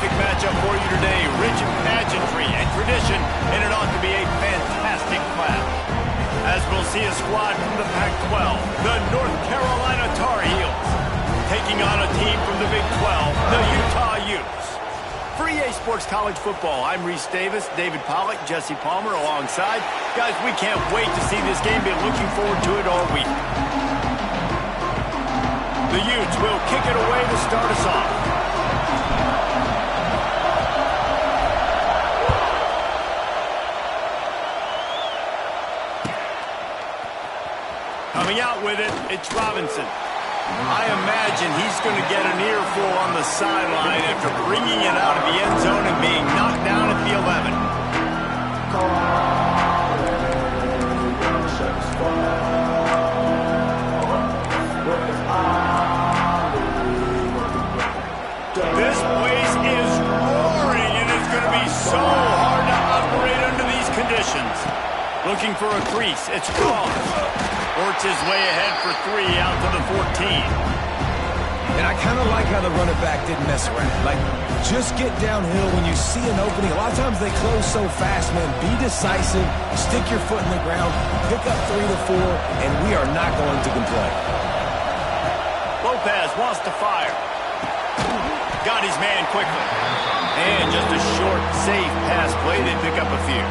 terrific matchup for you today. Rich in pageantry and tradition, and it ought to be a fantastic clash. As we'll see a squad from the Pac-12, the North Carolina Tar Heels, taking on a team from the Big 12, the Utah Utes. For EA Sports College Football, I'm Reese Davis, David Pollack, Jesse Palmer alongside. Guys, we can't wait to see this game. Been looking forward to it all week. The Utes will kick it away to start us off. Coming out with it, it's Robinson. I imagine he's going to get an earful on the sideline after bringing it out of the end zone and being knocked down at the 11. This place is roaring, and it's going to be so hard to operate under these conditions. Looking for a crease. It's Cross. Works his way ahead for 3 out to the 14. And I kind of like how the running back didn't mess around. Like, just get downhill when you see an opening. A lot of times they close so fast, man. Be decisive, stick your foot in the ground, pick up 3 to 4, and we are not going to complain. Lopez wants to fire. Got his man quickly. And just a short, safe pass play. They pick up a few.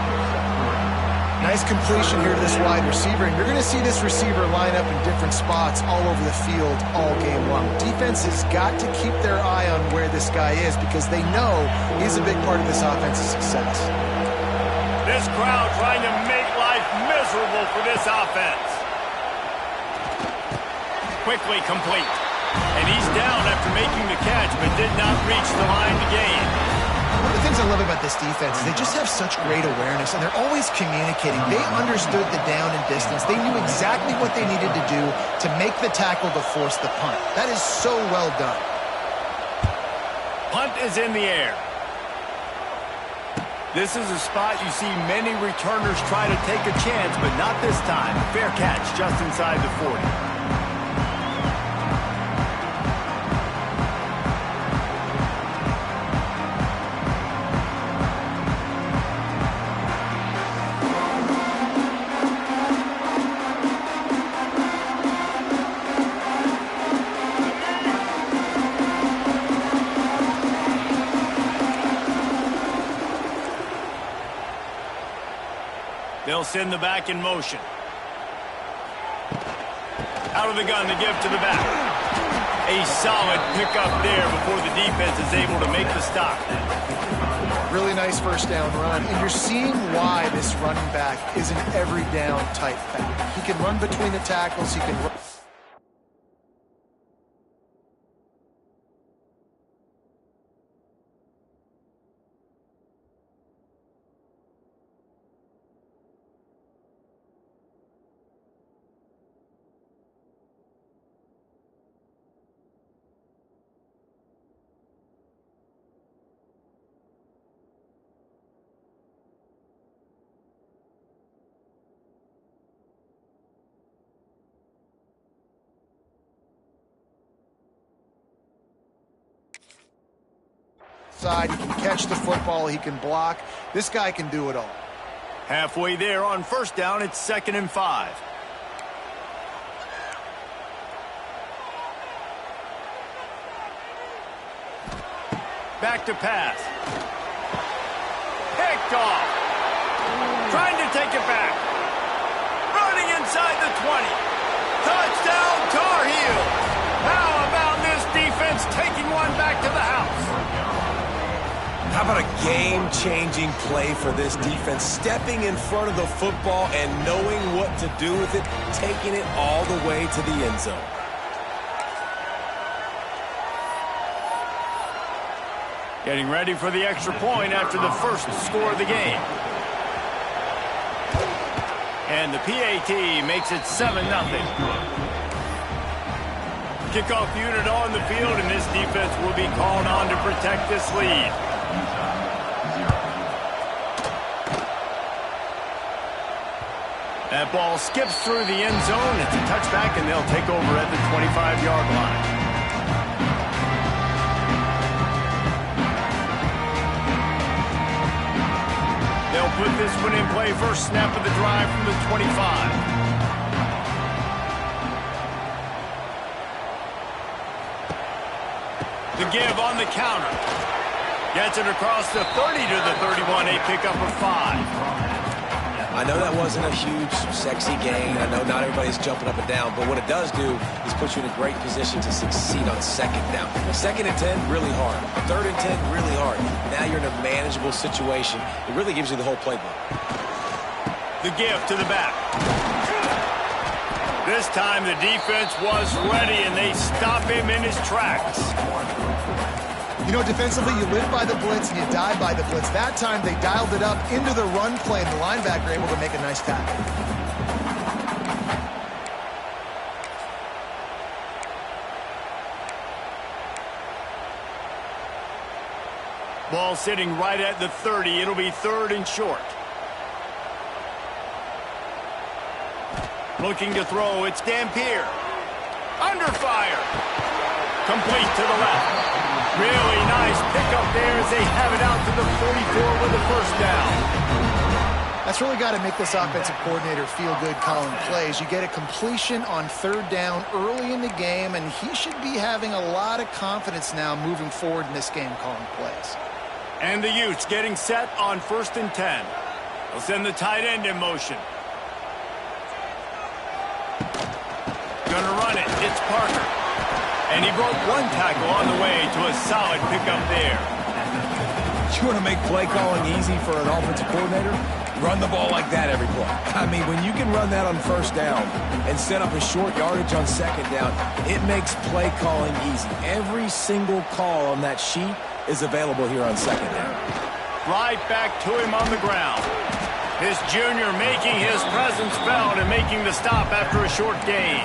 Nice completion here to this wide receiver, and you're going to see this receiver line up in different spots all over the field all game long. Defense has got to keep their eye on where this guy is because they know he's a big part of this offense's success. This crowd trying to make life miserable for this offense. Quickly complete. And he's down after making the catch, but did not reach the line to gain. One of the things I love about this defense is they just have such great awareness, and they're always communicating. They understood the down and distance. They knew exactly what they needed to do to make the tackle to force the punt. That is so well done. Punt is in the air. This is a spot you see many returners try to take a chance, but not this time. Fair catch just inside the 40. They'll send the back in motion. Out of the gun to give to the back. A solid pickup there before the defense is able to make the stop. Really nice first down run, and you're seeing why this running back is an every down type back. He can run between the tackles. He can run. He can catch the football, he can block. This guy can do it all. Halfway there on first down, it's 2nd and 5. Back to pass. Picked off. Trying to take it back. Running inside the 20. Touchdown Tar Heels. How about this defense taking one back to the house? How about a game-changing play for this defense? Stepping in front of the football and knowing what to do with it, taking it all the way to the end zone. Getting ready for the extra point after the first score of the game. And the PAT makes it 7-0. Kickoff unit on the field, and this defense will be called on to protect this lead. That ball skips through the end zone. It's a touchback, and they'll take over at the 25-yard line. one in play, first snap of the drive from the 25. The give on the counter. Gets it across the 30 to the 31, a pickup of 5. I know that wasn't a huge, sexy gain. I know not everybody's jumping up and down, but what it does do is put you in a great position to succeed on second down. Second and 10, really hard. Third and 10, really hard. Now you're in a manageable situation. It really gives you the whole playbook. The give to the back. This time the defense was ready, and they stop him in his tracks. You know, defensively, you live by the blitz and you die by the blitz. That time, they dialed it up into the run play, and the linebacker able to make a nice tackle. Ball sitting right at the 30. It'll be third and short. Looking to throw. It's Dampier. Under fire. Complete to the left. Really nice pickup there as they have it out to the 44 with the first down. That's really got to make this offensive coordinator feel good calling plays. You get a completion on third down early in the game, and he should be having a lot of confidence now moving forward in this game calling plays. And the Utes getting set on first and 10. They'll send the tight end in motion. Gonna run it. It's Parker. And he broke one tackle on the way to a solid pickup there. You want to make play calling easy for an offensive coordinator? Run the ball like that every play. I mean, when you can run that on first down and set up a short yardage on second down, it makes play calling easy. Every single call on that sheet is available here on second down. Right back to him on the ground. This junior making his presence felt and making the stop after a short gain.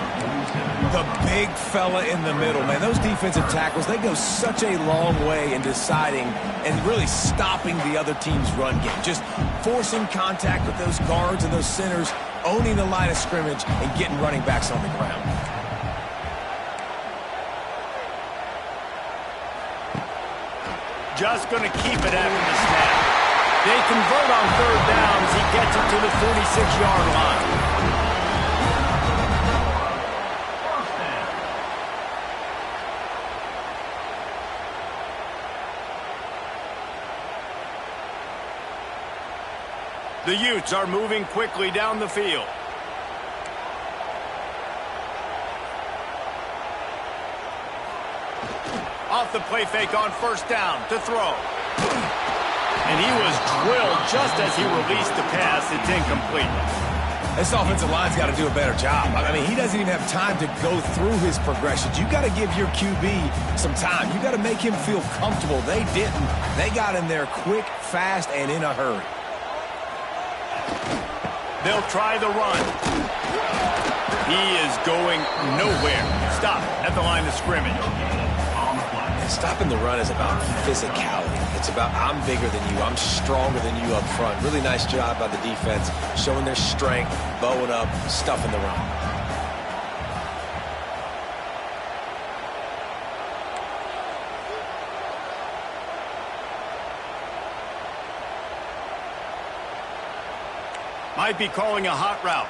The big fella in the middle, man. Those defensive tackles, they go such a long way in deciding and really stopping the other team's run game. Just forcing contact with those guards and those centers, owning the line of scrimmage, and getting running backs on the ground. Just going to keep it after the snap. They convert on third down as he gets it to the 46-yard line. The Utes are moving quickly down the field. Off the play fake on first down to throw. And he was drilled just as he released the pass. It's incomplete. This offensive line's got to do a better job. I mean, he doesn't even have time to go through his progressions. You got to give your QB some time. You got to make him feel comfortable. They didn't. They got in there quick, fast, and in a hurry. They'll try the run. He is going nowhere. Stop at the line of scrimmage. Stopping the run is about physicality. It's about I'm bigger than you. I'm stronger than you up front. Really nice job by the defense, showing their strength, bowing up, stuffing the run. Might be calling a hot route.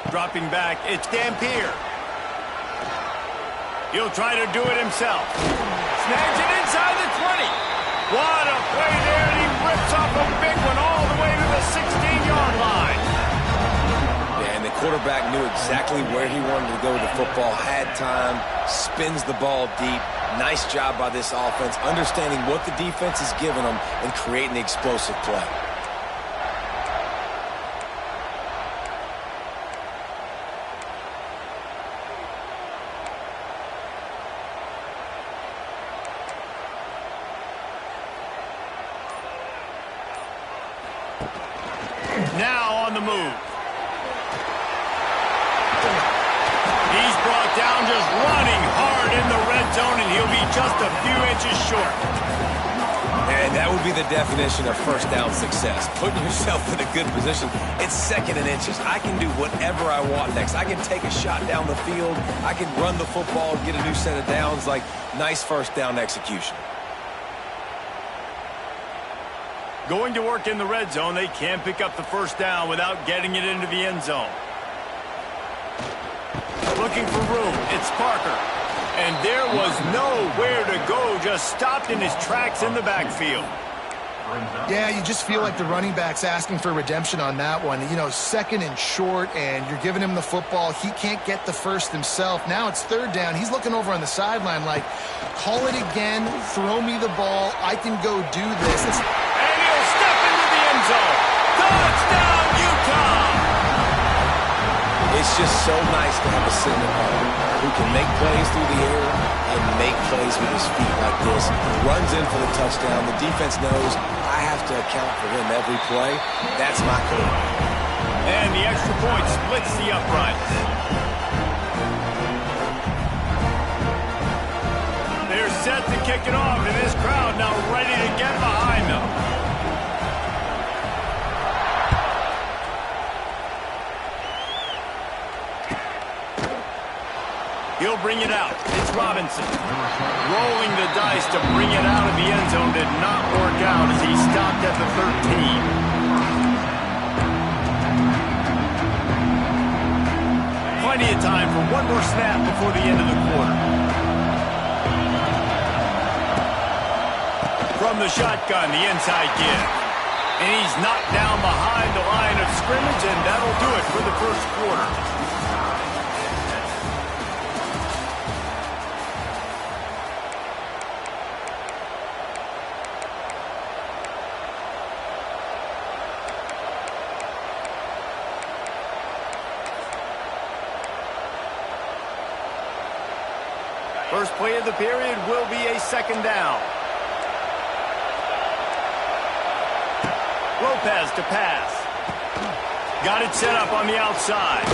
Dropping back, it's Dampier. He'll try to do it himself. Snags it inside the 20. What a play there, and he rips off a big one all the way to the 16-yard line. Yeah, and the quarterback knew exactly where he wanted to go with the football, had time, spins the ball deep. Nice job by this offense, understanding what the defense is giving them and creating the explosive play. Now on the move. He's brought down just running hard in the red zone, and he'll be just a few inches short. And that would be the definition of first down success. Putting yourself in a good position. It's second and inches. I can do whatever I want next. I can take a shot down the field. I can run the football and get a new set of downs. Like, nice first down execution. Going to work in the red zone, they can't pick up the first down without getting it into the end zone. Looking for room, it's Parker. And there was nowhere to go, just stopped in his tracks in the backfield. Yeah, you just feel like the running back's asking for redemption on that one. You know, second and short, and you're giving him the football. He can't get the first himself. Now it's third down. He's looking over on the sideline like, call it again, throw me the ball, I can go do this. And he'll step into the end zone. Touchdown, Utah! It's just so nice to have a center who can make plays through the air and make plays with his feet like this. Runs in for the touchdown. The defense knows I have to account for him every play. That's my quarterback. And the extra point splits the uprights. They're set to kick it off, and this crowd now ready to get behind them. He'll bring it out. It's Robinson. Rolling the dice to bring it out of the end zone did not work out as he stopped at the 13. Plenty of time for one more snap before the end of the quarter. From the shotgun, the inside give. And he's knocked down behind the line of scrimmage, and that'll do it for the first quarter. First play of the period will be a second down. Lopez to pass. Got it set up on the outside.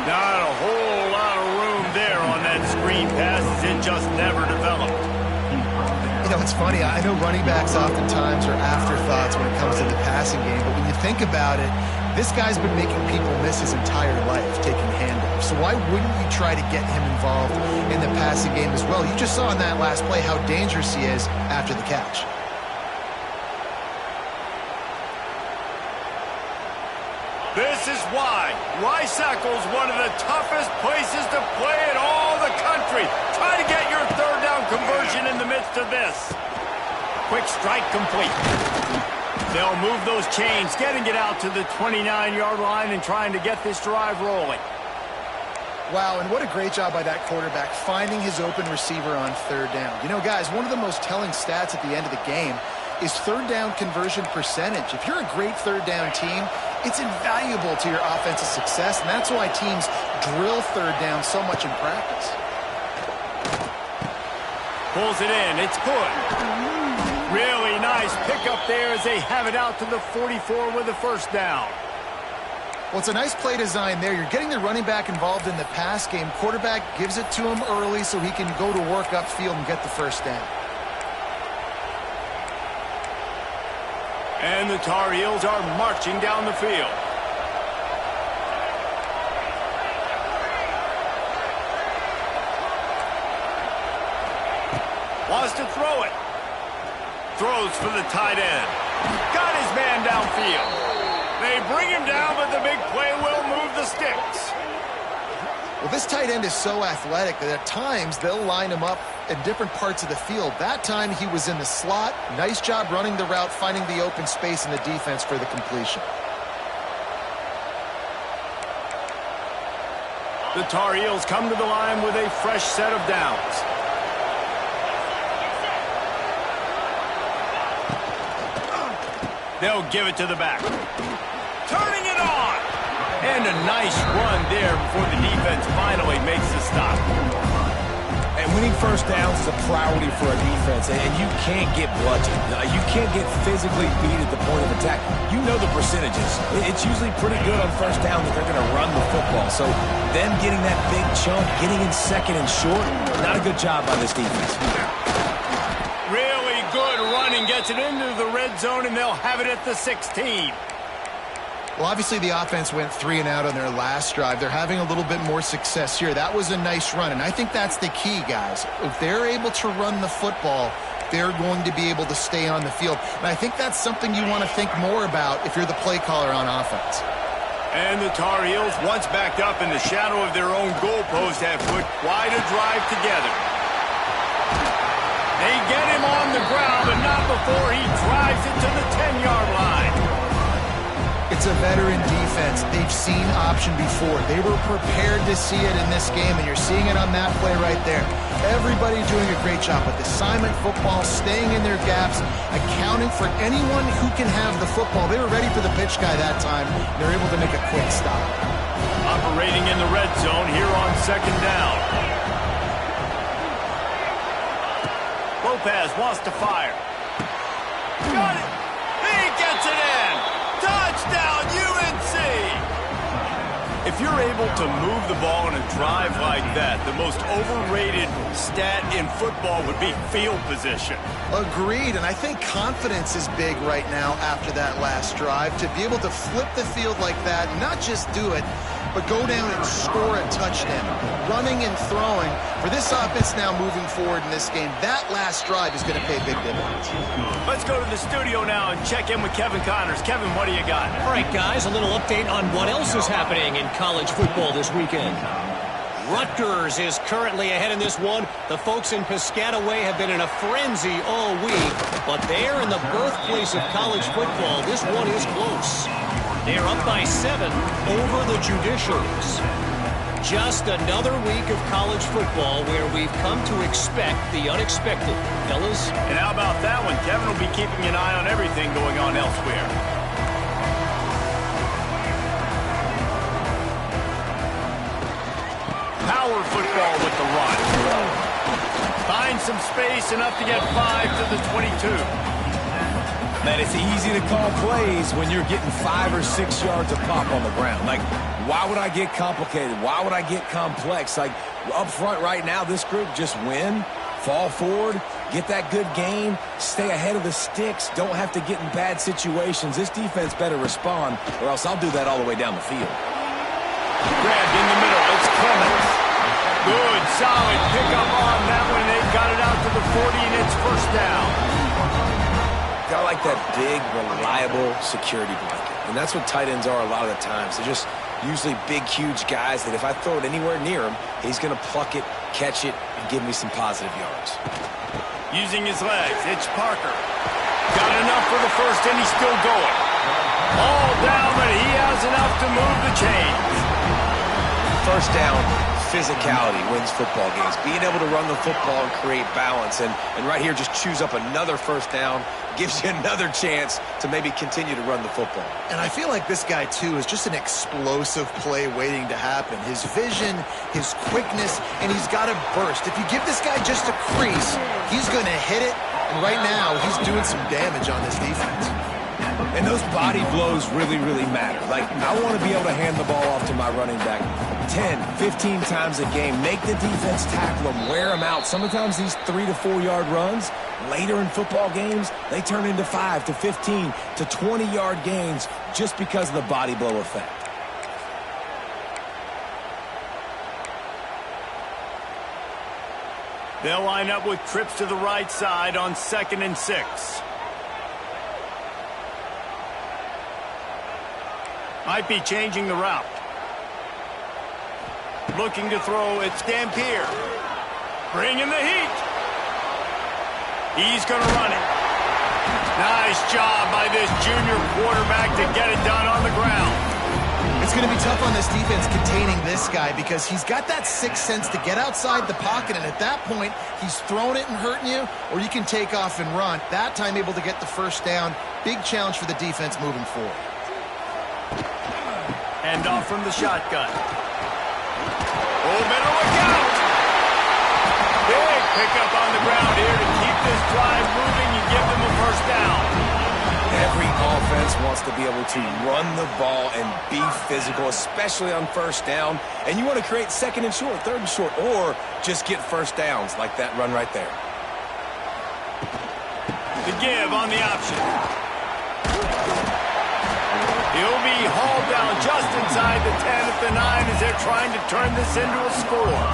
Not a whole lot of room there on that screen pass as it just never developed. You know, it's funny. I know running backs oftentimes are afterthoughts when it comes to the passing game, but when you think about it, this guy's been making people miss his entire life taking handoffs. So why wouldn't you try to get him involved in the passing game as well? You just saw in that last play how dangerous he is after the catch. This is why Rice-Eccles, one of the toughest places to play in all the country. Try to get your third down conversion in the midst of this. Quick strike complete. They'll move those chains, getting it out to the 29-yard line and trying to get this drive rolling. Wow, and what a great job by that quarterback finding his open receiver on third down. You know, guys, one of the most telling stats at the end of the game is third down conversion percentage. If you're a great third down team, it's invaluable to your offensive success, and that's why teams drill third down so much in practice. Pulls it in. It's good. Really nice pickup there as they have it out to the 44 with a first down. Well, it's a nice play design there. You're getting the running back involved in the pass game. Quarterback gives it to him early so he can go to work upfield and get the first down. And the Tar Heels are marching down the field. Wants to throw it. Throws for the tight end. Got his man downfield. They bring him down, but the big play will move the sticks. Well, this tight end is so athletic that at times they'll line him up in different parts of the field. That time he was in the slot. Nice job running the route, finding the open space in the defense for the completion. The Tar Heels come to the line with a fresh set of downs. They'll give it to the back. Turning it on. And a nice run there before the defense finally makes the stop. And winning first downs is a priority for a defense, and you can't get bludgeoned. You can't get physically beat at the point of attack. You know the percentages. It's usually pretty good on first down that they're going to run the football. So them getting that big chunk, getting in second and short, not a good job by this defense. Really good running, gets it into the red zone, and they'll have it at the 16. Well, obviously the offense went 3 and out on their last drive. They're having a little bit more success here. That was a nice run, and I think that's the key, guys. If they're able to run the football, they're going to be able to stay on the field. And I think that's something you want to think more about if you're the play caller on offense. And the Tar Heels, once backed up in the shadow of their own goalpost, have put quite a drive together. They get him on the ground, but not before he drives it to the 10-yard line. It's a veteran defense. They've seen option before. They were prepared to see it in this game, and you're seeing it on that play right there. Everybody doing a great job with assignment football, staying in their gaps, accounting for anyone who can have the football. They were ready for the pitch guy that time, and they're able to make a quick stop. Operating in the red zone here on 2nd down. Lopez wants to fire. Got it! He gets it in! Touchdown, UNC! If you're able to move the ball in a drive like that, the most overrated stat in football would be field position. Agreed, and I think confidence is big right now after that last drive. To be able to flip the field like that, not just do it, but go down and score a touchdown. Running and throwing. For this offense now moving forward in this game, that last drive is going to pay big dividends. Let's go to the studio now and check in with Kevin Connors. Kevin, what do you got? All right, guys, a little update on what else is happening in college football this weekend. Rutgers is currently ahead in this one. The folks in Piscataway have been in a frenzy all week, but there in the birthplace of college football, this one is close. They're up by 7 over the Judiciaries. Just another week of college football where we've come to expect the unexpected, fellas. And how about that one? Kevin will be keeping an eye on everything going on elsewhere. Power football with the run. Finds some space, enough to get 5 to the 22. Man, it's easy to call plays when you're getting 5 or 6 yards of pop on the ground. Like, why would I get complicated? Why would I get complex? Like, up front right now, this group just win, fall forward, get that good gain, stay ahead of the sticks, don't have to get in bad situations. This defense better respond, or else I'll do that all the way down the field. Grabbed in the middle. It's Clemens. Good, solid pickup on that one. They got it out to the 40, and it's 1st down. Got like that big, reliable security blanket. And that's what tight ends are a lot of the times. They're just usually big, huge guys that if I throw it anywhere near him, he's going to pluck it, catch it, and give me some positive yards. Using his legs, it's Parker. Got enough for the first, and he's still going. All down, but he has enough to move the chains. 1st down, physicality wins football games. Being able to run the football and create balance. And right here, just choose up another 1st down. Gives you another chance to maybe continue to run the football. And I feel like this guy, too, is just an explosive play waiting to happen. His vision, his quickness, and he's got a burst. If you give this guy just a crease, he's going to hit it. And right now, he's doing some damage on this defense. And those body blows really, really matter. Like, I want to be able to hand the ball off to my running back 10, 15 times a game. Make the defense tackle them, wear them out. Sometimes these 3 to 4 yard runs, later in football games, they turn into 5 to 15 to 20-yard gains just because of the body blow effect. They'll line up with trips to the right side on 2nd and 6. Might be changing the route. Looking to throw, it's Dampier. Bringing the heat. He's going to run it. Nice job by this junior quarterback to get it done on the ground. It's going to be tough on this defense containing this guy because he's got that sixth sense to get outside the pocket, and at that point, he's throwing it and hurting you, or you can take off and run. That time able to get the 1st down. Big challenge for the defense moving forward. Hand off from the shotgun. Oh, better look out! Big pickup on the ground here to keep this drive moving and give them a 1st down. Every offense wants to be able to run the ball and be physical, especially on 1st down. And you want to create 2nd and short, 3rd and short, or just get 1st downs like that run right there. The give on the option. He'll be hauled down just inside the 10 at the 9 as they're trying to turn this into a score.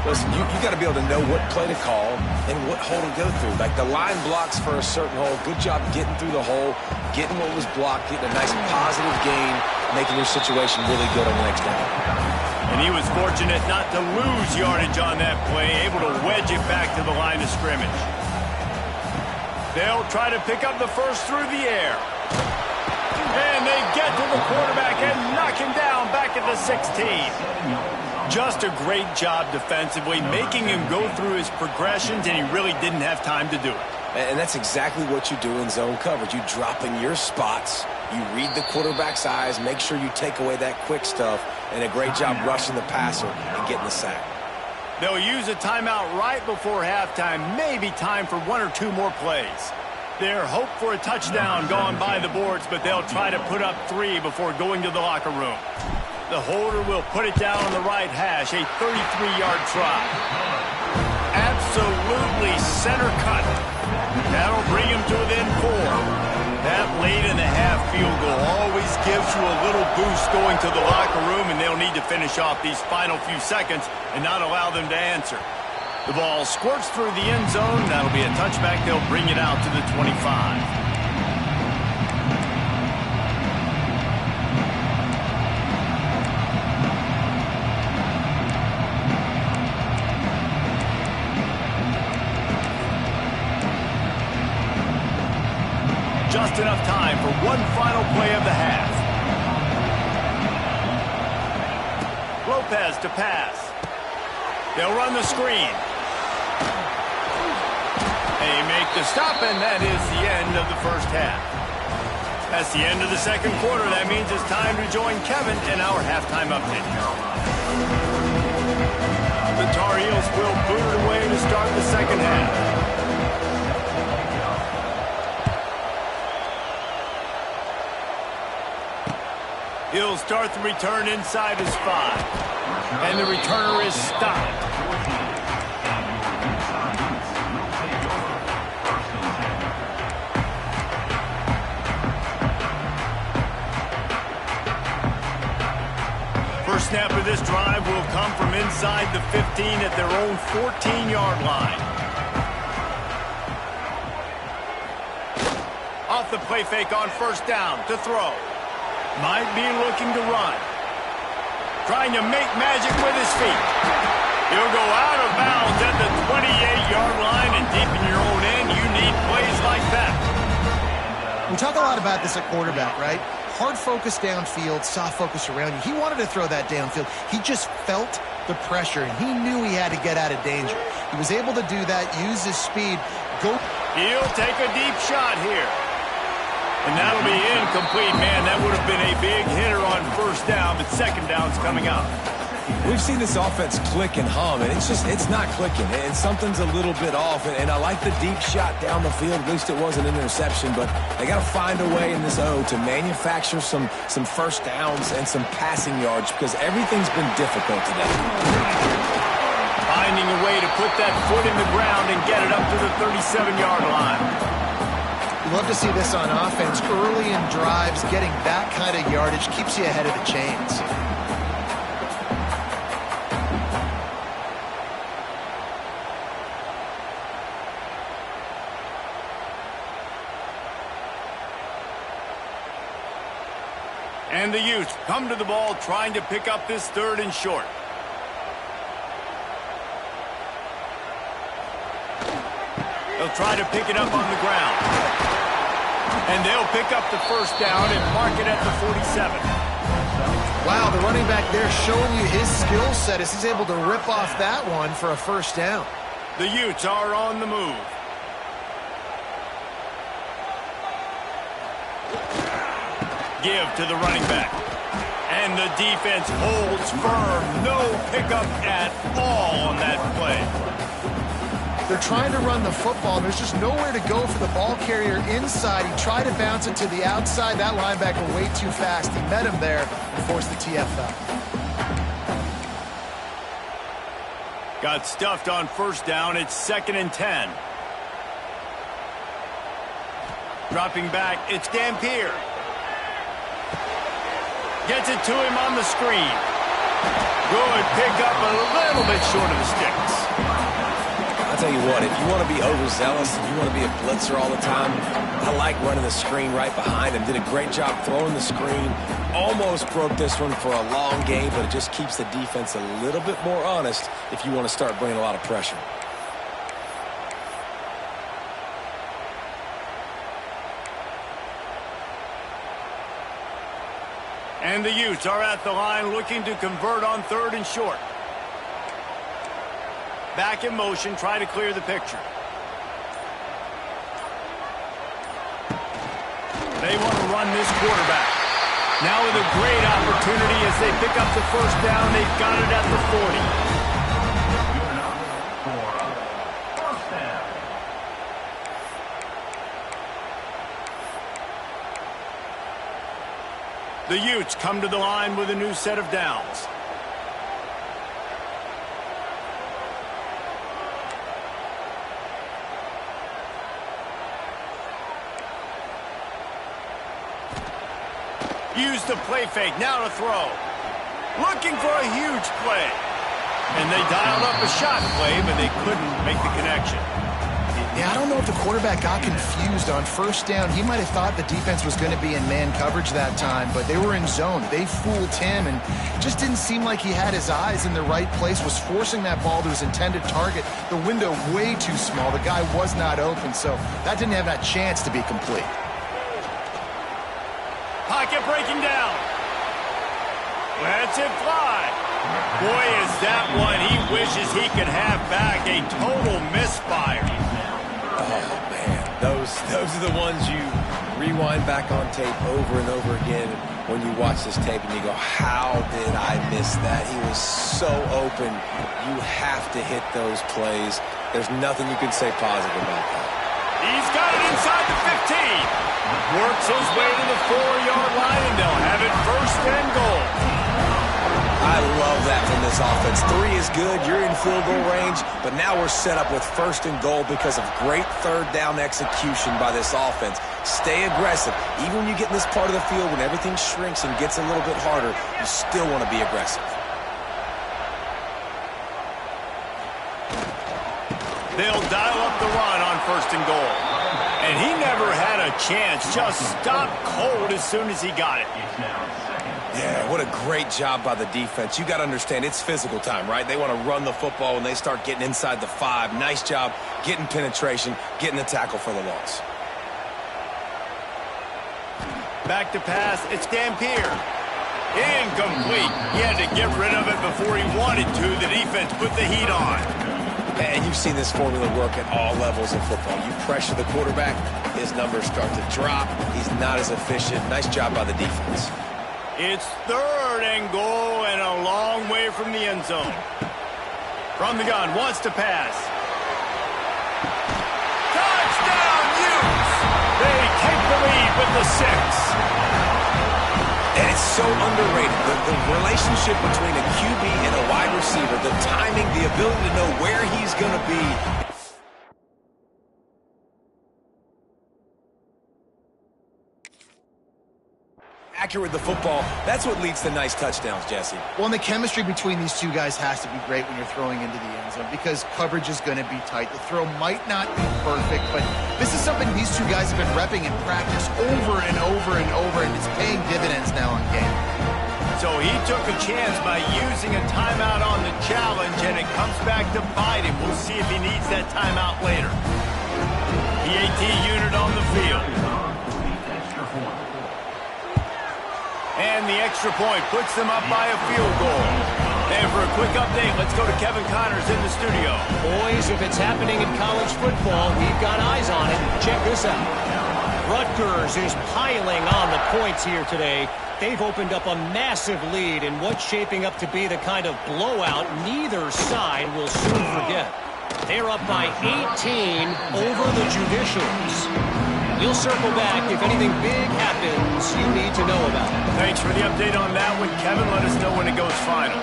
Listen, you got to be able to know what play to call and what hole to go through. Like the line blocks for a certain hole. Good job getting through the hole, getting what was blocked, getting a nice positive gain, making your situation really good on the next down. And he was fortunate not to lose yardage on that play, able to wedge it back to the line of scrimmage. They'll try to pick up the first through the air. And they get to the quarterback and knock him down back at the 16. Just a great job defensively, making him go through his progressions, and he really didn't have time to do it. And that's exactly what you do in zone coverage. You drop in your spots, you read the quarterback's eyes, make sure you take away that quick stuff, and a great job rushing the passer and getting the sack. They'll use a timeout right before halftime, maybe time for one or two more plays. Their hope for a touchdown gone by the boards, but they'll try to put up 3 before going to the locker room. The holder will put it down on the right hash, a 33-yard try. Absolutely center cut. That'll bring him to within 4. That late in the half field goal always gives you a little boost going to the locker room, and they'll need to finish off these final few seconds and not allow them to answer. The ball squirts through the end zone. That'll be a touchback. They'll bring it out to the 25. Just enough time for one final play of the half. Lopez to pass. They'll run the screen. They make the stop, and that is the end of the first half. That's the end of the second quarter. That means it's time to join Kevin in our halftime update. The Tar Heels will boot it away to start the second half. He'll start the return inside his 5. And the returner is stopped. First snap of this drive will come from inside the 15 at their own 14-yard line. Off the play fake on first down to throw. Might be looking to run. Trying to make magic with his feet. He'll go out of bounds at the 28-yard line, and deep in your own end, you need plays like that. We talk a lot about this at quarterback, right? Hard focus downfield, soft focus around you. He wanted to throw that downfield. He just felt the pressure, and he knew he had to get out of danger. He was able to do that, use his speed. He'll take a deep shot here. And that'll be incomplete, man. That would have been a big hitter on first down, but second down's coming up. We've seen this offense click and hum, and it's not clicking, and something's a little bit off. And I like the deep shot down the field. At least it wasn't an interception, but they got to find a way in this O to manufacture some first downs and some passing yards because everything's been difficult today. Finding a way to put that foot in the ground and get it up to the 37-yard line. You love to see this on offense. Early in drives, getting that kind of yardage keeps you ahead of the chains. And the Utes come to the ball trying to pick up this 3rd and short. They'll try to pick it up on the ground. And they'll pick up the first down and mark it at the 47. Wow, the running back there showing you his skill set as he's able to rip off that one for a first down. The Utes are on the move. Give to the running back. And the defense holds firm. No pickup at all on that play. They're trying to run the football, and there's just nowhere to go for the ball carrier inside. He tried to bounce it to the outside. That linebacker way too fast. He met him there and forced the TFL. Got stuffed on first down. It's 2nd and 10. Dropping back, it's Dampier. Gets it to him on the screen. Good pick up, a little bit short of the sticks. I'll tell you what, if you want to be overzealous, if you want to be a blitzer all the time, I like running the screen right behind him. Did a great job throwing the screen. Almost broke this one for a long game, but it just keeps the defense a little bit more honest if you want to start bringing a lot of pressure. And the Utes are at the line looking to convert on 3rd and short. Back in motion, try to clear the picture. They want to run this quarterback. Now with a great opportunity as they pick up the first down. They've got it at the 40. The Utes come to the line with a new set of downs. Use the play fake, now to throw. Looking for a huge play. And they dialed up a shot play, but they couldn't make the connection. Yeah, I don't know if the quarterback got confused on first down. He might have thought the defense was going to be in man coverage that time, but they were in zone. They fooled him, and just didn't seem like he had his eyes in the right place, was forcing that ball to his intended target. The window way too small. The guy was not open, so that didn't have that chance to be complete. Pocket breaking down. Lets it fly. Boy, is that one he wishes he could have back. A total misfire. Oh, man. Those are the ones you rewind back on tape over and over again when you watch this tape and you go, how did I miss that? He was so open. You have to hit those plays. There's nothing you can say positive about that. He's got it inside the 15. Works his way to the 4-yard line, and they'll have it 1st and goal. I love that from this offense. 3 is good. You're in field goal range, but now we're set up with 1st and goal because of great 3rd down execution by this offense. Stay aggressive. Even when you get in this part of the field, when everything shrinks and gets a little bit harder, you still want to be aggressive. They'll dial up the run on 1st and goal. And he never had a chance. Just stopped cold as soon as he got it. Yeah, what a great job by the defense. You got to understand, it's physical time, right? They want to run the football when they start getting inside the 5. Nice job getting penetration, getting the tackle for the loss. Back to pass, it's Dampier. Incomplete. He had to get rid of it before he wanted to. The defense put the heat on. And you've seen this formula work at all levels of football. You pressure the quarterback, his numbers start to drop. He's not as efficient. Nice job by the defense. It's 3rd and goal and a long way from the end zone. From the gun, wants to pass. Touchdown, Utes! They take the lead with the 6. And it's so underrated. The relationship between a QB and a wide receiver, the timing, the ability to know where he's going to be. Accurate with the football, that's what leads to nice touchdowns, Jesse. Well, and the chemistry between these two guys has to be great when you're throwing into the end zone because coverage is going to be tight. The throw might not be perfect, but this is something these two guys have been repping in practice over and over and over, and it's paying dividends now in game. So he took a chance by using a timeout on the challenge, and it comes back to bite him. We'll see if he needs that timeout later. PAT unit on the field. And the extra point puts them up by a field goal. And for a quick update, let's go to Kevin Connors in the studio. Boys, if it's happening in college football, we've got eyes on it. Check this out. Rutgers is piling on the points here today. They've opened up a massive lead in what's shaping up to be the kind of blowout neither side will soon forget. They're up by 18 over the Judicials. We'll circle back if anything big happens you need to know about it. Thanks for the update on that one, Kevin. Let us know when it goes final.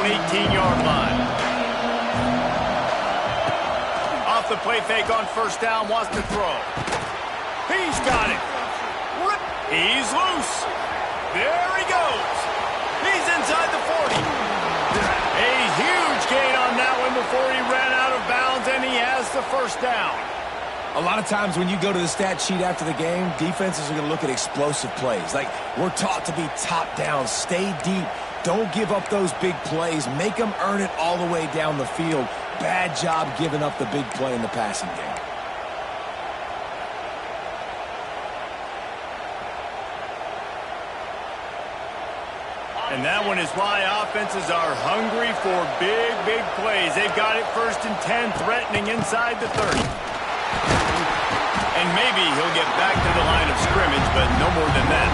own 18-yard line. Off the play fake on first down, wants to throw. He's got it. He's loose. There he goes. He's inside the 40. A huge gain on that one before he ran out of bounds, and he has the first down. A lot of times when you go to the stat sheet after the game, defenses are going to look at explosive plays. Like, we're taught to be top down, stay deep, don't give up those big plays, make them earn it all the way down the field. Bad job giving up the big play in the passing game. And that one is why offenses are hungry for big, big plays. They've got it 1st and 10, threatening inside the 30. And maybe he'll get back to the line of scrimmage, but no more than that.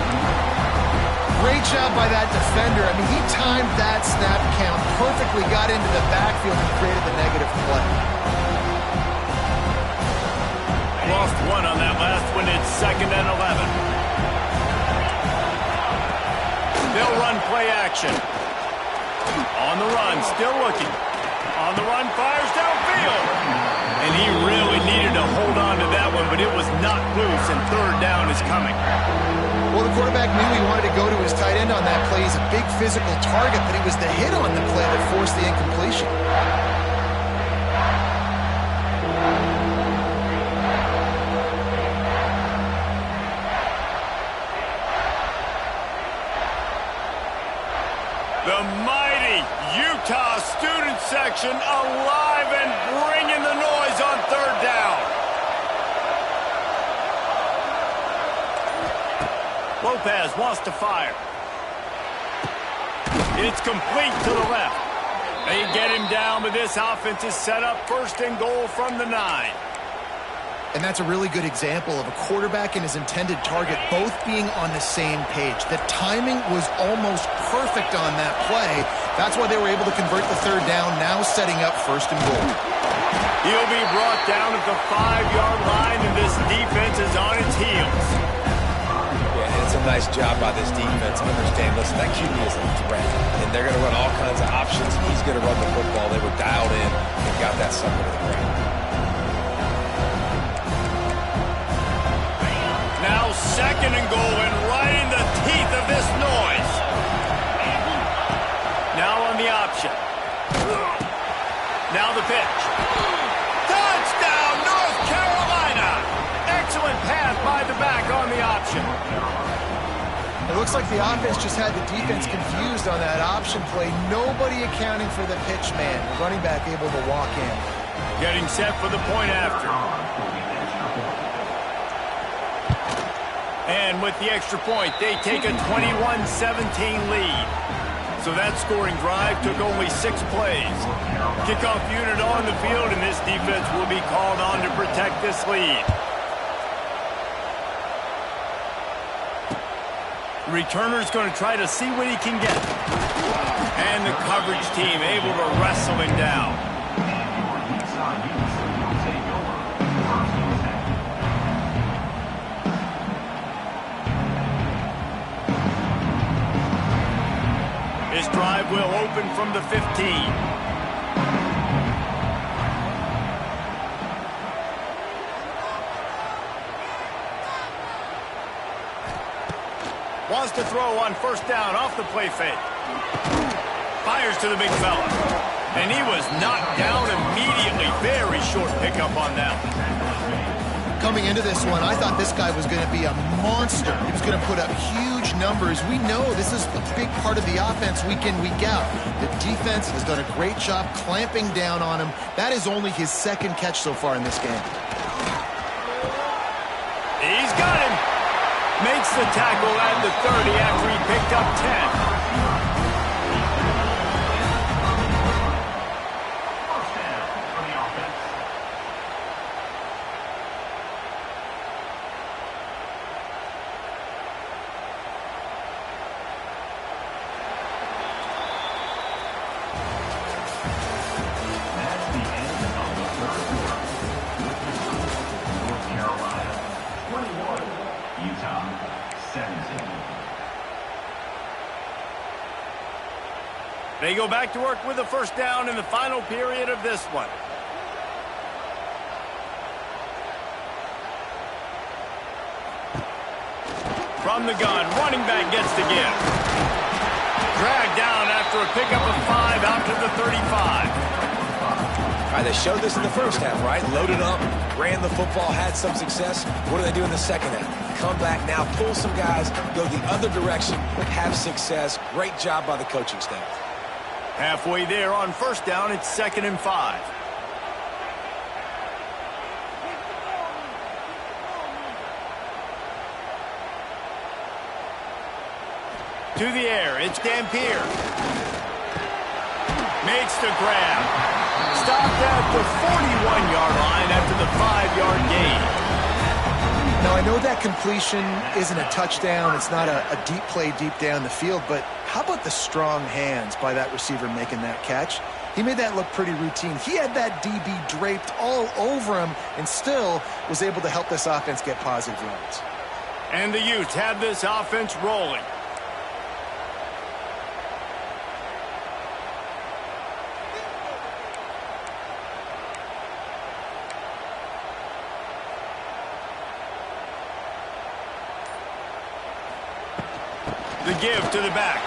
Great job by that defender. I mean, he timed that snap count perfectly, got into the backfield and created the negative play. Lost one on that last one. It's 2nd and 11. They'll run play action. On the run, still looking. On the run, fires downfield. And he really needed to hold on to that one, but it was not loose, and 3rd down is coming. Well, the quarterback knew he wanted to go to his tight end on that play. He's a big physical target, but it was the hit on the play that forced the incompletion. The mighty Utah student section alive and bringing the noise on 3rd down. Lopez wants to fire. It's complete to the left. They get him down, but this offense is set up 1st and goal from the 9. And that's a really good example of a quarterback and his intended target both being on the same page. The timing was almost perfect on that play. That's why they were able to convert the 3rd down, now setting up 1st and goal. He'll be brought down at the 5-yard line, and this defense is on its heels. Yeah, and it's a nice job by this defense. Understand, listen, that QB is a threat, and they're going to run all kinds of options. He's going to run the football. They were dialed in and got that sucker to the ground. Now 2nd and goal, and right in the teeth of this noise. Now on the option. Now the pitch. Touchdown, North Carolina! Excellent pass by the back on the option. It looks like the offense just had the defense confused on that option play. Nobody accounting for the pitch man. The running back able to walk in. Getting set for the point after. And with the extra point, they take a 21-17 lead. So that scoring drive took only 6 plays. Kickoff unit on the field, and this defense will be called on to protect this lead. The returner's going to try to see what he can get. And the coverage team able to wrestle him down. This drive will open from the 15. Wants to throw on 1st down off the play fake. Fires to the big fella. And he was knocked down immediately. Very short pickup on that one. Coming into this one, I thought this guy was going to be a monster. He was going to put up huge numbers. We know this is a big part of the offense week in, week out. The defense has done a great job clamping down on him. That is only his 2nd catch so far in this game. He's got him. Makes the tackle at the 30 after he picked up 10. They go back to work with a first down in the final period of this one. From the gun, running back gets the give. Dragged down after a pickup of 5 out to the 35. All right, they showed this in the first half, right? Loaded up, ran the football, had some success. What do they do in the second half? Come back now, pull some guys, go the other direction, have success. Great job by the coaching staff. Halfway there on first down, it's 2nd and 5. To the air, it's Dampier. Makes the grab. Stopped at the 41-yard line after the 5-yard gain. Now, I know that completion isn't a touchdown. It's not a deep play deep down the field, but how about the strong hands by that receiver making that catch? He made that look pretty routine. He had that DB draped all over him and still was able to help this offense get positive yards. And the Utes have this offense rolling. The give to the back.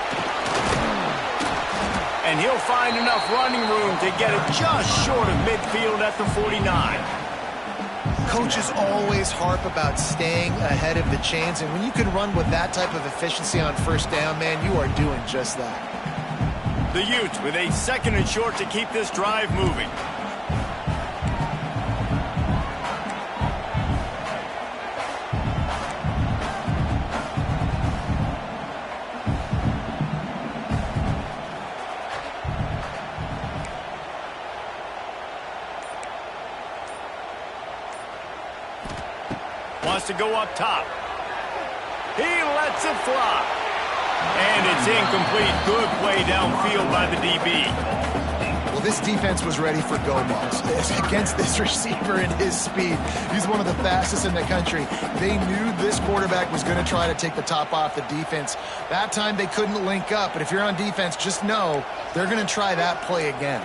And he'll find enough running room to get it just short of midfield at the 49. Coaches always harp about staying ahead of the chains, and when you can run with that type of efficiency on first down, man, you are doing just that. The Utes with a 2nd and short to keep this drive moving. Wants to go up top. He lets it fly. And it's incomplete. Good play downfield by the DB. Well, this defense was ready for go balls against this receiver and his speed. He's one of the fastest in the country. They knew this quarterback was going to try to take the top off the defense. That time they couldn't link up, but if you're on defense, just know they're going to try that play again.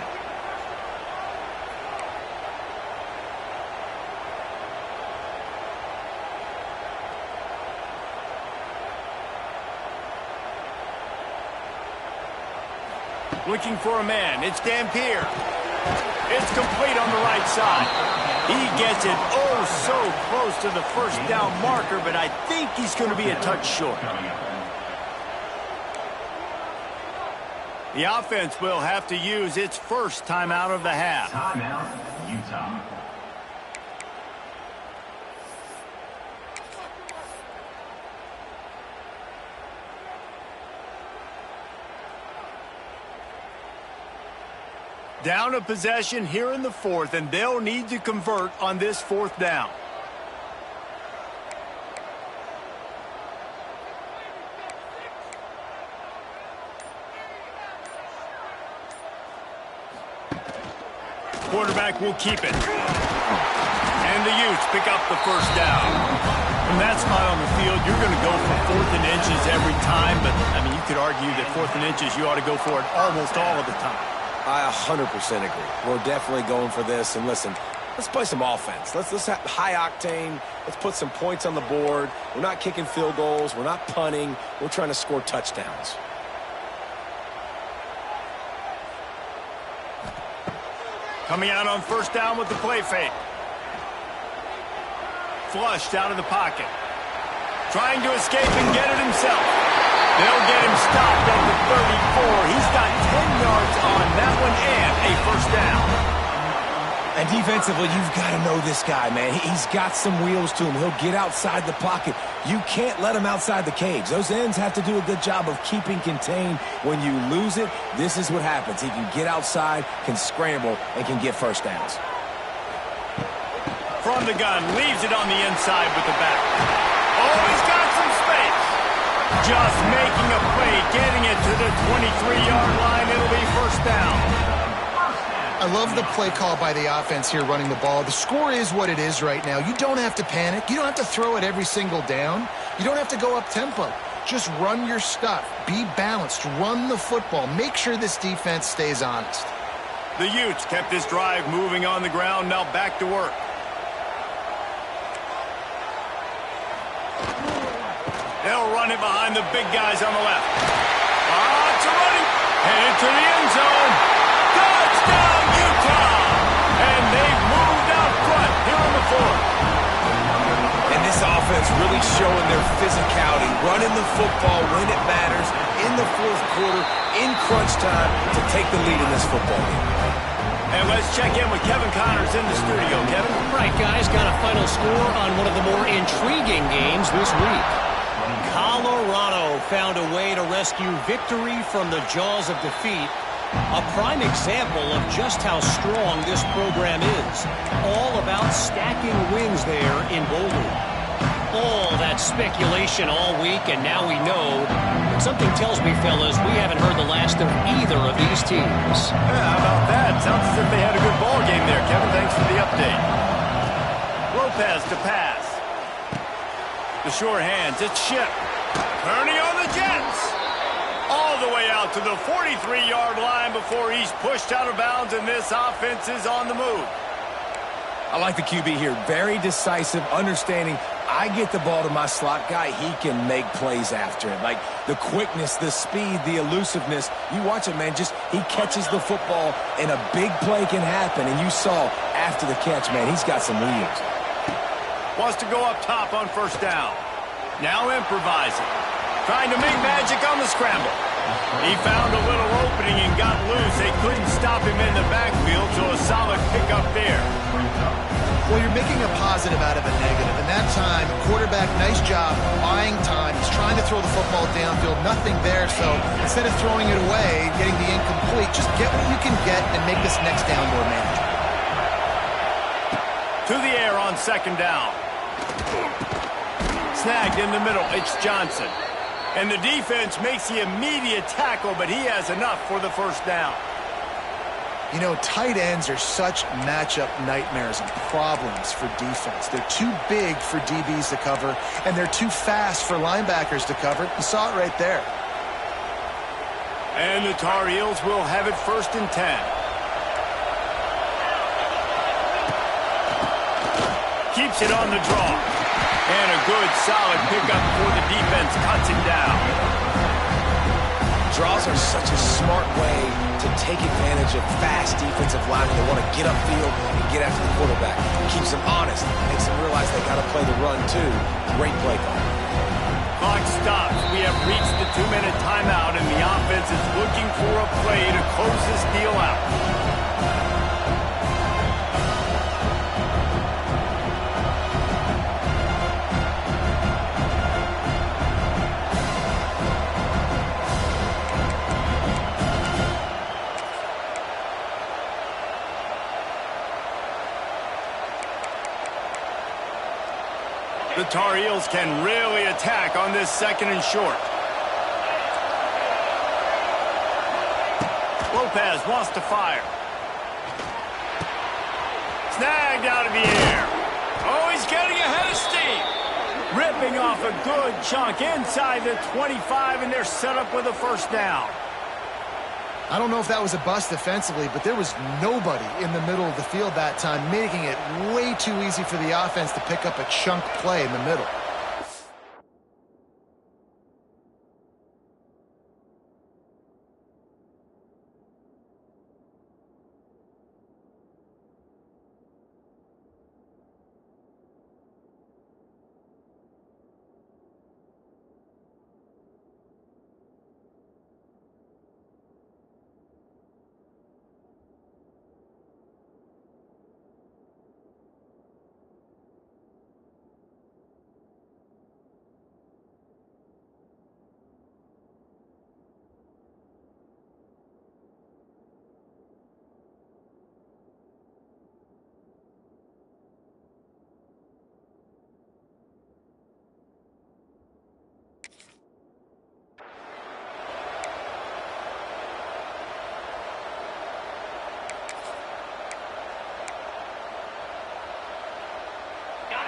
Looking for a man. It's Dampier. It's complete on the right side. He gets it oh so close to the first down marker, but I think he's going to be a touch short. The offense will have to use its first timeout of the half. Timeout, Utah. Down a possession here in the 4th, and they'll need to convert on this 4th down. Quarterback will keep it. And the Utes pick up the first down. From that spot on the field, you're going to go for 4th and inches every time, but, I mean, you could argue that 4th and inches, you ought to go for it almost all of the time. I 100% agree. We're definitely going for this. And listen, let's play some offense. Let's have high octane. Let's put some points on the board. We're not kicking field goals. We're not punting. We're trying to score touchdowns. Coming out on first down with the play fake. Flushed out of the pocket. Trying to escape and get it himself. They'll get him stopped at the 34. He's got 10 yards on that one and a first down. And defensively, you've got to know this guy, man. He's got some wheels to him. He'll get outside the pocket. You can't let him outside the cage. Those ends have to do a good job of keeping contained. When you lose it, this is what happens. He can get outside, can scramble, and can get first downs. From the gun, leaves it on the inside with the back. Oh, he's got some space. Just making a play, getting it to the 23-yard line. It'll be first down. I love the play call by the offense here running the ball. The score is what it is right now. You don't have to panic. You don't have to throw it every single down. You don't have to go up tempo. Just run your stuff. Be balanced. Run the football. Make sure this defense stays honest. The Utes kept this drive moving on the ground. Now back to work. They'll run it behind the big guys on the left. It's a running. And into the end zone. Touchdown, Utah! And they've moved out front here in the fourth. And this offense really showing their physicality, running the football when it matters, in the fourth quarter, in crunch time, to take the lead in this football game. And let's check in with Kevin Connors in the studio. Kevin? Right, guys, got a final score on one of the more intriguing games this week. Colorado found a way to rescue victory from the jaws of defeat. A prime example of just how strong this program is. All about stacking wins there in Boulder. All that speculation all week, and now we know. But something tells me, fellas, we haven't heard the last of either of these teams. Yeah, how about that? Sounds as if they had a good ball game there, Kevin. Thanks for the update. Lopez to pass. The sure hands. It's Ship. Turning on the Jets. All the way out to the 43-yard line before he's pushed out of bounds, and this offense is on the move. I like the QB here. Very decisive, understanding I get the ball to my slot guy, he can make plays after it. Like the quickness, the speed, the elusiveness. You watch it, man. Just he catches the football, and a big play can happen. And you saw after the catch, man, he's got some wheels. Wants to go up top on first down. Now improvising. Trying to make magic on the scramble. He found a little opening and got loose. They couldn't stop him in the backfield, so a solid pickup there. Well, you're making a positive out of a negative. And that time, quarterback, nice job, buying time. He's trying to throw the football downfield. Nothing there, so instead of throwing it away, getting the incomplete, just get what you can get and make this next down more manageable. To the air on second down. Snagged in the middle. It's Johnson. And the defense makes the immediate tackle, but he has enough for the first down. You know, tight ends are such matchup nightmares and problems for defense. They're too big for DBs to cover, and they're too fast for linebackers to cover. You saw it right there. And the Tar Heels will have it 1st and 10. Keeps it on the draw. And a good, solid pickup before the defense cuts him down. Draws are such a smart way to take advantage of fast defensive linemen that want to get upfield and get after the quarterback. Keeps them honest. Makes them realize they got to play the run, too. Great play call. Clock stops. We have reached the 2-minute timeout, and the offense is looking for a play to close this deal out. The Tar Heels can really attack on this 2nd and short. Lopez wants to fire. Snagged out of the air. Oh, he's getting ahead of steam. Ripping off a good chunk inside the 25, and they're set up with a first down. I don't know if that was a bust defensively, but there was nobody in the middle of the field that time, making it way too easy for the offense to pick up a chunk play in the middle.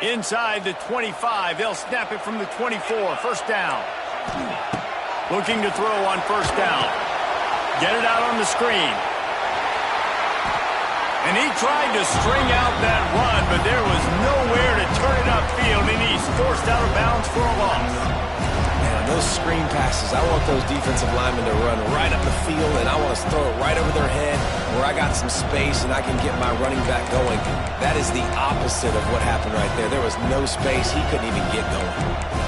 Inside the 25, they'll snap it from the 24. First down. Looking to throw on first down. Get it out on the screen. And he tried to string out that run, but there was nowhere to turn it upfield, and he's forced out of bounds for a loss. Man, those screen passes, I want those defensive linemen to run right up the field, and I want to throw it right over their head where I got some space and I can get my running back going. That is the opposite of what happened right there. There was no space. He couldn't even get going.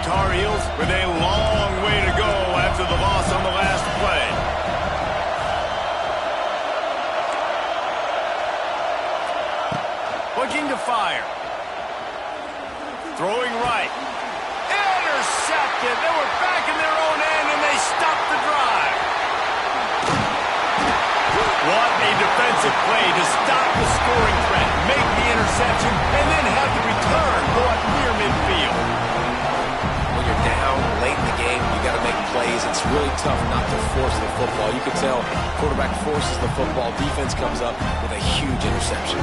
Tar Heels with a long way to go after the loss on the last play. Looking to fire. Throwing right. Intercepted. They were back in their own end, and they stopped the drive. What a defensive play to stop the scoring threat, make the interception, and then have the return go up near midfield. Down late in the game, you got to make plays. It's really tough not to force the football. You can tell quarterback forces the football. Defense comes up with a huge interception.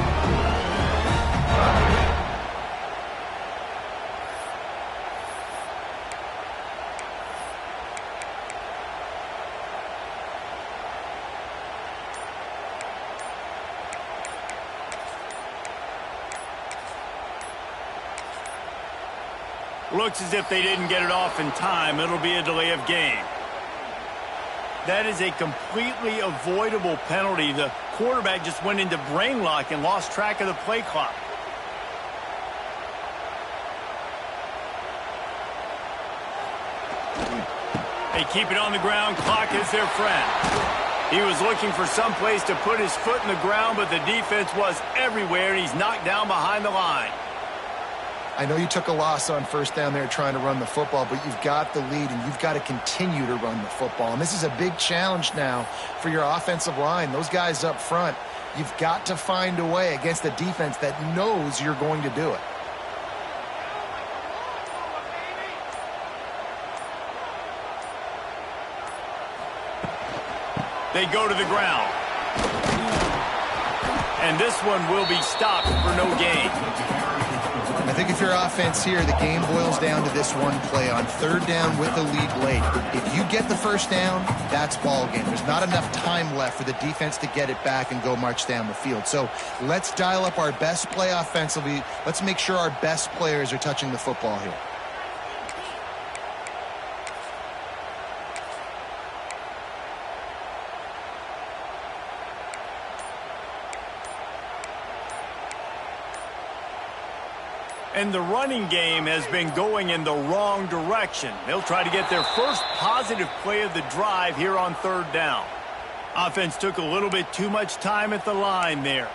Looks as if they didn't get it off in time. It'll be a delay of game. That is a completely avoidable penalty. The quarterback just went into brain lock and lost track of the play clock. They keep it on the ground. Clock is their friend. He was looking for some place to put his foot in the ground, but the defense was everywhere, and he's knocked down behind the line. I know you took a loss on first down there trying to run the football, but you've got the lead, and you've got to continue to run the football. And this is a big challenge now for your offensive line. Those guys up front, you've got to find a way against a defense that knows you're going to do it. They go to the ground. And this one will be stopped for no gain. I think if you're offense here, the game boils down to this one play on third down with the lead late. If you get the first down, that's ball game. There's not enough time left for the defense to get it back and go march down the field. So let's dial up our best play offensively. Let's make sure our best players are touching the football here. And the running game has been going in the wrong direction. They'll try to get their first positive play of the drive here on third down. Offense took a little bit too much time at the line there.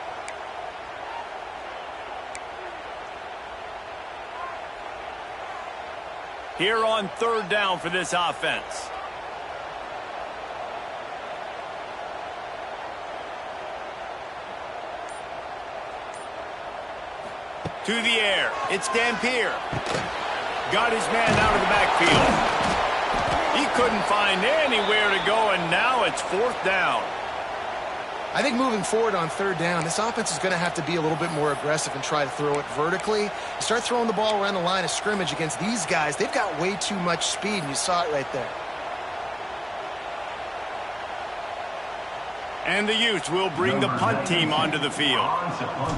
Here on third down for this offense. To the air. It's Dampier. Got his man out of the backfield. He couldn't find anywhere to go, and now it's fourth down. I think moving forward on third down, this offense is going to have to be a little bit more aggressive and try to throw it vertically. Start throwing the ball around the line of scrimmage against these guys. They've got way too much speed, and you saw it right there. And the Utes will bring the punt team onto the field.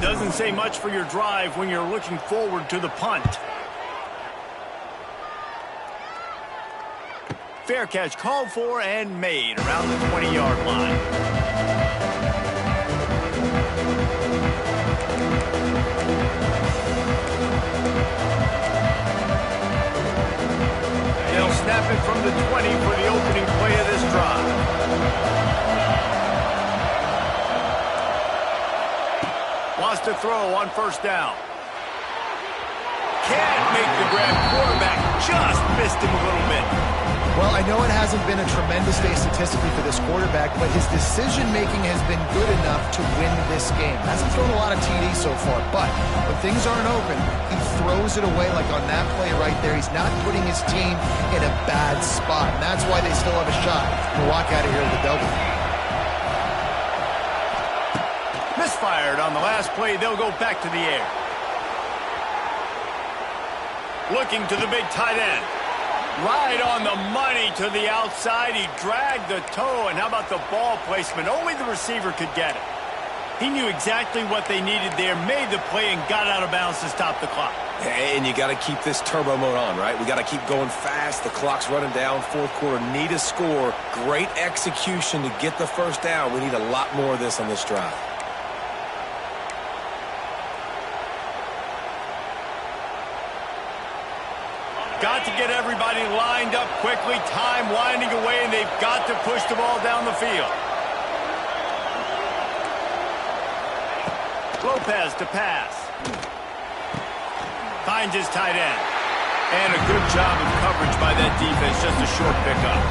Doesn't say much for your drive when you're looking forward to the punt. Fair catch called for and made around the 20-yard line. They'll snap it from the 20 for the opening play of this drive. Wants to throw on first down. Can't make the grab. Quarterback just missed him a little bit. Well, I know it hasn't been a tremendous day statistically for this quarterback, but his decision-making has been good enough to win this game. Hasn't thrown a lot of TDs so far, but when things aren't open, he throws it away like on that play right there. He's not putting his team in a bad spot, and that's why they still have a shot to walk out of here with a W. Misfired on the last play. They'll go back to the air. Looking to the big tight end. Right on the money to the outside. He dragged the toe, and how about the ball placement? Only the receiver could get it. He knew exactly what they needed there, made the play, and got out of bounds to stop the clock. And you got to keep this turbo mode on, right? We got to keep going fast. The clock's running down. Fourth quarter, need a score. Great execution to get the first down. We need a lot more of this on this drive. Got to get everybody lined up quickly. Time winding away, and they've got to push the ball down the field. Lopez to pass. Finds his tight end. And a good job of coverage by that defense. Just a short pickup.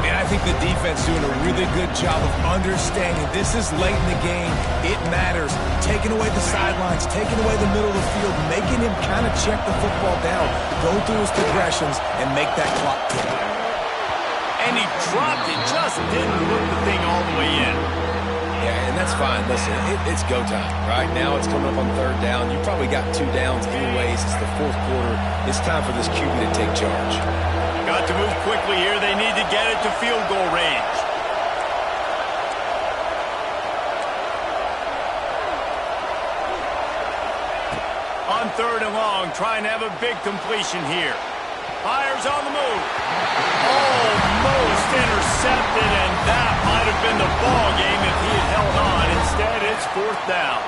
And I think the defense doing a really good job of understanding this is late in the game. It matters. Taking away the sidelines, taking away the middle of the field, making him kind of check the football down, go through his progressions, and make that clock tick. And he dropped it. Just didn't look the thing all the way in. Yeah, and that's fine. Listen, it's go time. Right now it's coming up on third down. You probably got 2 downs anyways. It's the fourth quarter. It's time for this QB to take charge. Got to move quickly here. They need to get it to field goal range. On third and long, trying to have a big completion here. Fires on the move. Almost intercepted, and that might have been the ball game if he had held on. Instead, it's fourth down.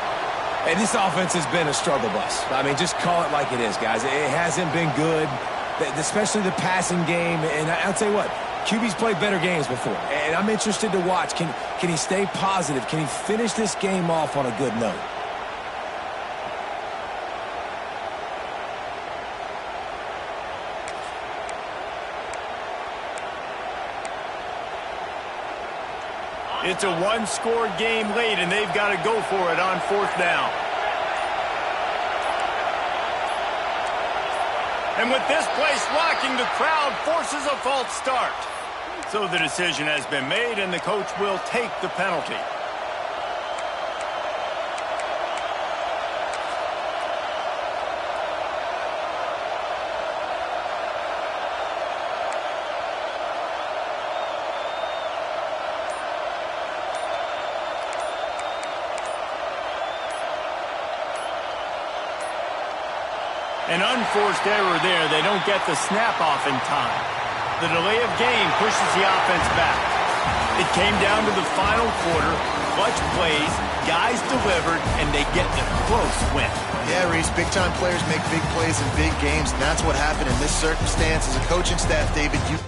And this offense has been a struggle bus. I mean, just call it like it is, guys. It hasn't been good, especially the passing game. And I'll tell you what, QB's played better games before. And I'm interested to watch. Can he stay positive? Can he finish this game off on a good note? It's a one-score game late, and they've got to go for it on fourth down. And with this place rocking, the crowd forces a false start. So the decision has been made, and the coach will take the penalty. An unforced error there. They don't get the snap off in time. The delay of game pushes the offense back. It came down to the final quarter. Clutch plays, guys delivered, and they get the close win. Yeah, Reese, big-time players make big plays in big games, and that's what happened in this circumstance. As a coaching staff, David, you